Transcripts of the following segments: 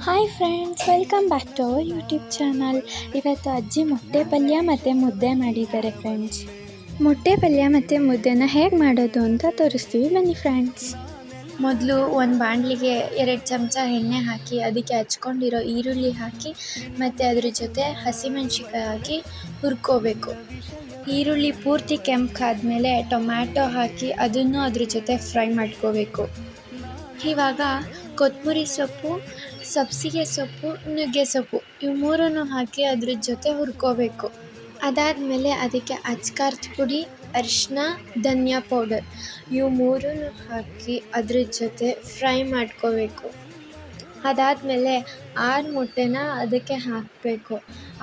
Hi friends, welcome back to our YouTube channel. ಇವತ್ತು ಅಜ್ಜಿ ಮೊಟ್ಟೆ ಪಲ್ಯ ಮತ್ತು ಮುದ್ದೆ ಮಾಡಿದ್ದಾರೆ ಫ್ರೆಂಡ್ಸ್. ಮೊಟ್ಟೆ ಪಲ್ಯ ಮತ್ತು ಮುದ್ದೆನ ಹೇಗೆ ಮಾಡೋದು ಅಂತ ತೋರಿಸ್ತೀವಿ, ಬನ್ನಿ ಫ್ರೆಂಡ್ಸ್. ಮೊದಲು ಒಂದು ಬಾಣಲಿಗೆ 2 ಚಮಚ ಎಣ್ಣೆ ಹಾಕಿ ಅದಕ್ಕೆ ಹಚ್ಕೊಂಡಿರೋ ಈರುಳ್ಳಿ ಹಾಕಿ ಮತ್ತು ಅದ್ರ ಜೊತೆ ಹಸಿಮೆಣ್ಸಿಕಾಯಿ ಹಾಕಿ ಹುರ್ಕೋಬೇಕು. ಈರುಳ್ಳಿ ಪೂರ್ತಿ ಕೆಂಪಾದ್ಮೇಲೆ ಟೊಮ್ಯಾಟೊ ಹಾಕಿ ಅದನ್ನು ಅದ್ರ ಜೊತೆ ಫ್ರೈ ಮಾಡ್ಕೋಬೇಕು. ಇವಾಗ ಕೊತ್ತಂಬರಿ ಸೊಪ್ಪು, ಸಬ್ಸಿಗೆ ಸೊಪ್ಪು, ನುಗ್ಗೆ ಸೊಪ್ಪು ಇವು ಮೂರನ್ನು ಹಾಕಿ ಅದ್ರ ಜೊತೆ ಹುರ್ಕೋಬೇಕು. ಅದಾದಮೇಲೆ ಅದಕ್ಕೆ ಅಚ್ಕಾರದ ಪುಡಿ, ಅರಿಶಿನ, ಧನಿಯಾ ಪೌಡರ್ ಇವು ಮೂರನ್ನು ಹಾಕಿ ಅದ್ರ ಜೊತೆ ಫ್ರೈ ಮಾಡ್ಕೋಬೇಕು. ಅದಾದಮೇಲೆ 6 ಮೊಟ್ಟೆನ ಅದಕ್ಕೆ ಹಾಕಬೇಕು.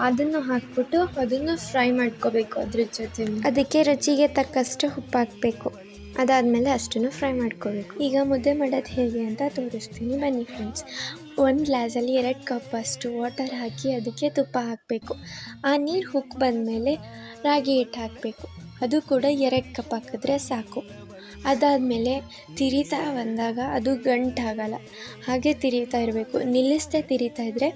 ಅದನ್ನು ಹಾಕ್ಬಿಟ್ಟು ಅದನ್ನು ಫ್ರೈ ಮಾಡ್ಕೋಬೇಕು. ಅದ್ರ ಜೊತೆ ಅದಕ್ಕೆ ರುಚಿಗೆ ತಕ್ಕಷ್ಟು ಉಪ್ಪು ಹಾಕಬೇಕು. ಅದಾದಮೇಲೆ ಅಷ್ಟನ್ನು ಫ್ರೈ ಮಾಡ್ಕೋಬೇಕು. ಈಗ ಮುದ್ದೆ ಮಾಡೋದು ಹೇಗೆ ಅಂತ ತೋರಿಸ್ತೀನಿ, ಬನ್ನಿ ಫ್ರೆಂಡ್ಸ್. 1 ಗ್ಲಾಸಲ್ಲಿ 2 ಕಪ್ಪಷ್ಟು ವಾಟರ್ ಹಾಕಿ ಅದಕ್ಕೆ ತುಪ್ಪ ಹಾಕಬೇಕು. ಆ ನೀರು ಉಕ್ಕಿ ಬಂದಮೇಲೆ ರಾಗಿ ಹಿಟ್ಟು ಹಾಕಬೇಕು. ಅದು ಕೂಡ 2 ಕಪ್ ಹಾಕಿದ್ರೆ ಸಾಕು. ಅದಾದಮೇಲೆ ತಿರಿತಾ ಬಂದಾಗ ಅದು ಗಂಟಾಗಲ್ಲ, ಹಾಗೆ ತಿರಿತಾ ಇರಬೇಕು. ನಿಲ್ಲಿಸದೆ ತಿರಿತಾ ಇದ್ದರೆ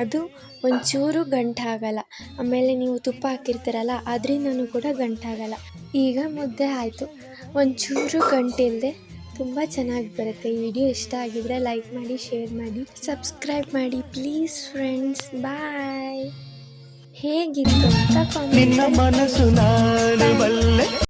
ಅದು ಒಂಚೂರು ಗಂಟಾಗಲ್ಲ. ಆಮೇಲೆ ನೀವು ತುಪ್ಪ ಹಾಕಿರ್ತೀರಲ್ಲ ಅದರಿಂದನೂ ಕೂಡ ಗಂಟಾಗಲ್ಲ. ಈಗ ಮುದ್ದೆ ಆಯಿತು. ಒಂಚೂರು ಗಂಟಿಲ್ಲದೆ ತುಂಬ ಚೆನ್ನಾಗಿ ಬರುತ್ತೆ. ಈ ವಿಡಿಯೋ ಇಷ್ಟ ಆಗಿದರೆ ಲೈಕ್ ಮಾಡಿ, ಶೇರ್ ಮಾಡಿ, ಸಬ್ಸ್ಕ್ರೈಬ್ ಮಾಡಿ ಪ್ಲೀಸ್ ಫ್ರೆಂಡ್ಸ್. ಬಾಯ್. ಹೇಗಿತ್ತು ಅಂತ ಕಾಮೆಂಟ್